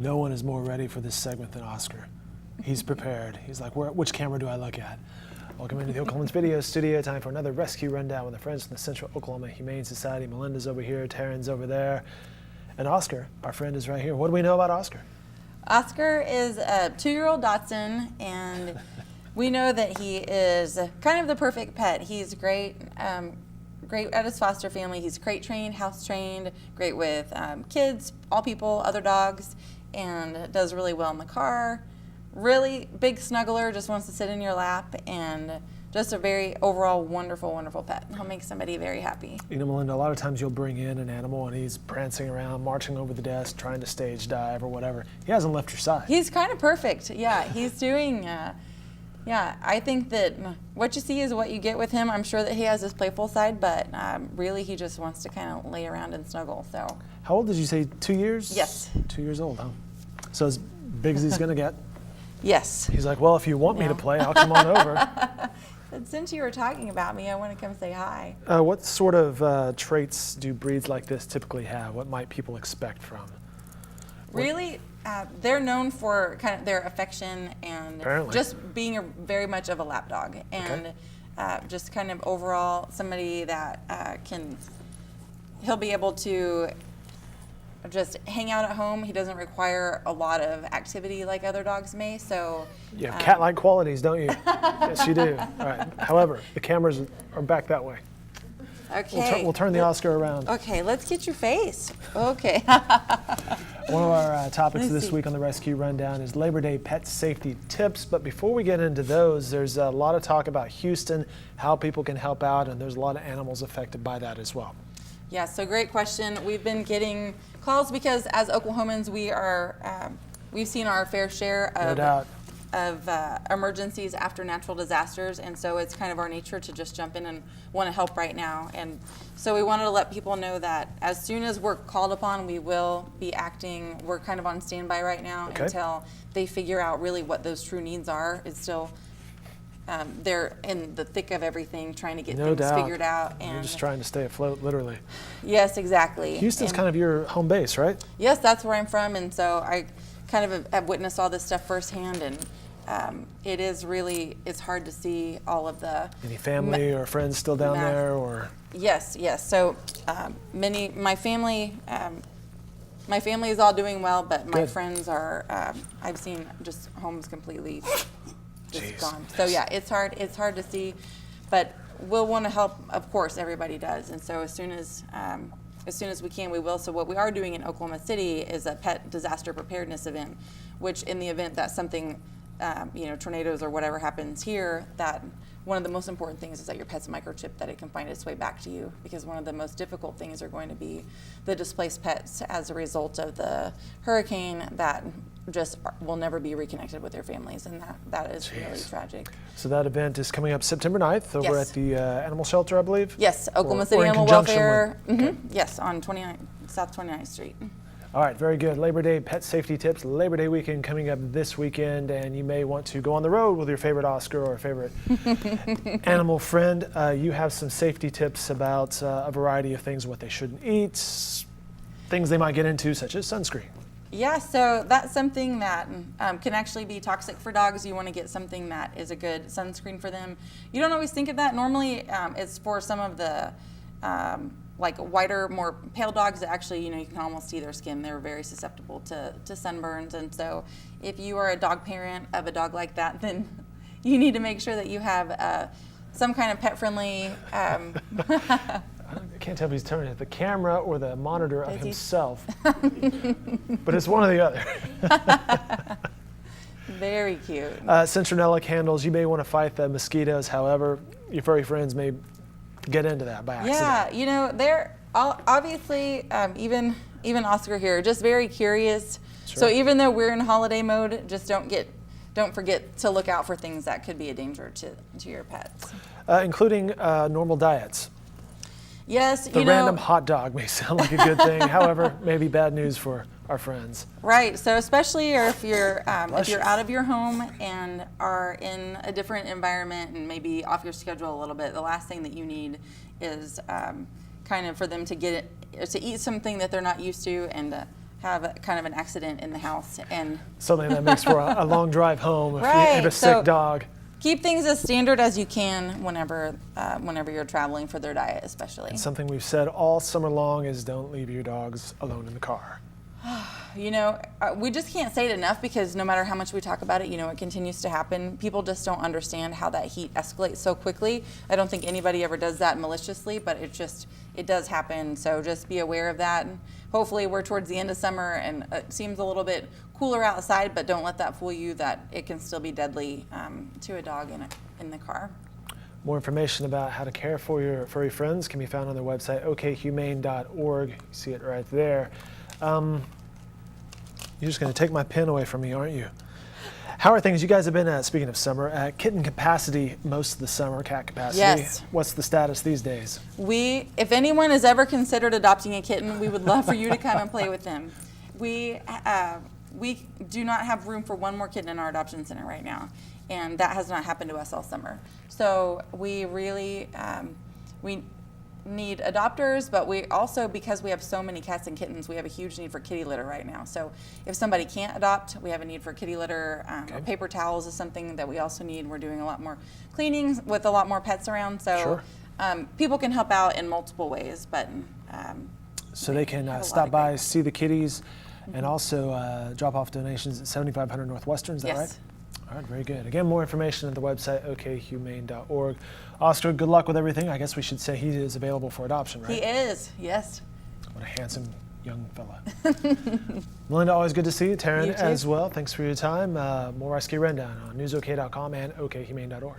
No one is more ready for this segment than Oscar. He's prepared. He's like, which camera do I look at? Welcome into the Oklahoman's Video Studio. Time for another rescue rundown with our friends from the Central Oklahoma Humane Society. Melinda's over here, Taryn's over there, and Oscar, our friend, is right here. What do we know about Oscar? Oscar is a 2-year-old Dachshund, and we know that he is kind of the perfect pet. He's great, great at his foster family. He's crate trained, house trained, great with kids, all people, other dogs, and does really well in the car. Really big snuggler, just wants to sit in your lap, and just a very overall wonderful, wonderful pet. He'll make somebody very happy. You know, Melinda, a lot of times you'll bring in an animal and he's prancing around, marching over the desk, trying to stage dive or whatever. He hasn't left your side. He's kind of perfect. Yeah, he's doing, yeah, I think that what you see is what you get with him. I'm sure that he has his playful side, but really he just wants to kind of lay around and snuggle, so. How old did you say, 2 years? Yes. 2 years old, huh? So as big as he's gonna get? Yes. He's like, well, if you want me to play, I'll come on over. But since you were talking about me, I want to come say hi. What sort of traits do breeds like this typically have? What might people expect from? Really, they're known for kind of their affection and Apparently. just being very much of a lap dog, and just kind of overall somebody that he'll be able to just hang out at home. He doesn't require a lot of activity like other dogs may, so. You have cat-like qualities, don't you? Yes, you do. All right. However, the cameras are back that way. Okay. We'll turn the Oscar around. Okay, let's get your face. Okay. One of our topics this see. week on the Rescue Rundown is Labor Day pet safety tips. But before we get into those, there's a lot of talk about Houston, how people can help out, and there's a lot of animals affected by that as well. Yeah, so great question. We've been getting calls because as Oklahomans, we've seen our fair share No doubt. of emergencies after natural disasters, and so it's kind of our nature to just jump in and want to help right now. And so we wanted to let people know that as soon as we're called upon, we will be acting. We're kind of on standby right now until they figure out really what those true needs are. It's still they're in the thick of everything, trying to get things figured out. And you're just trying to stay afloat, literally. Yes, exactly. Houston's kind of your home base, right? Yes, that's where I'm from, and so I kind of have witnessed all this stuff firsthand, and it is really, it's hard to see all of the. Any family or friends still down there, or? Yes. So my family is all doing well, but my friends are, I've seen just homes completely just gone. So yeah, it's hard to see, but we'll want to help, of course, everybody does, and so as soon as we can, we will. So what we are doing in Oklahoma City is a pet disaster preparedness event, which in the event that something, tornadoes or whatever happens here, that one of the most important things is that your pet's microchipped, that it can find its way back to you, because one of the most difficult things are going to be the displaced pets as a result of the hurricane that just will never be reconnected with their families, and that is really tragic. So that event is coming up September 9th over at the animal shelter, I believe? Yes, Oklahoma City Animal Welfare. Yes, on South 29th Street. All right, very good. Labor Day pet safety tips. Labor Day weekend coming up this weekend, and you may want to go on the road with your favorite Oscar or favorite animal friend. You have some safety tips about a variety of things, what they shouldn't eat, things they might get into, such as sunscreen. Yeah, so that's something that can actually be toxic for dogs. You want to get something that is a good sunscreen for them. You don't always think of that. Normally, it's for some of the like whiter, more pale dogs that actually, you can almost see their skin. They're very susceptible to sunburns. And so if you are a dog parent of a dog like that, then you need to make sure that you have some kind of pet-friendly. I can't tell if he's turning at the camera or the monitor of himself, but it's one or the other. Very cute. Citronella candles, you may want to fight the mosquitoes. However, your furry friends may get into that by accident. Yeah, they're obviously, even Oscar here, just very curious. Sure. So even though we're in holiday mode, just don't forget to look out for things that could be a danger to your pets. Including normal diets. Yes, the random hot dog may sound like a good thing. However, maybe bad news for our friends. Right. So especially if you're out of your home and are in a different environment and maybe off your schedule a little bit, the last thing that you need is kind of for them to eat something that they're not used to, and have kind of an accident in the house. And Something that makes for a long drive home if you Right, have a sick so- dog. keep things as standard as you can whenever you're traveling for their diet, especially. And something we've said all summer long is don't leave your dogs alone in the car. You know, we just can't say it enough because no matter how much we talk about it, it continues to happen. People just don't understand how that heat escalates so quickly. I don't think anybody ever does that maliciously, but it does happen. So just be aware of that. And hopefully we're towards the end of summer and it seems a little bit cooler outside, but don't let that fool you that it can still be deadly to a dog in the car. More information about how to care for your furry friends can be found on their website, okhumane.org. You see it right there. You're just going to take my pen away from me, aren't you? How are things? You guys have been, speaking of summer, at kitten capacity most of the summer, cat capacity. Yes. What's the status these days? If anyone has ever considered adopting a kitten, we would love for you to come and play with them. We do not have room for one more kitten in our adoption center right now, and that has not happened to us all summer. So we really we need adopters, but we also, because we have so many cats and kittens, we have a huge need for kitty litter right now. So if somebody can't adopt, we have a need for kitty litter. Okay. Paper towels is something that we also need. We're doing a lot more cleaning with a lot more pets around, so Sure. People can help out in multiple ways, but So they can have a lot stop of by, great- see the kitties, and also drop off donations at 7500 Northwestern, is that Yes. right? All right, very good. Again, more information at the website, okhumane.org. Oscar, good luck with everything. I guess we should say he is available for adoption, right? He is, yes. What a handsome young fella. Melinda, always good to see you. Taryn You too. as well. Thanks for your time. More Rescue Rundown on newsok.com and okhumane.org.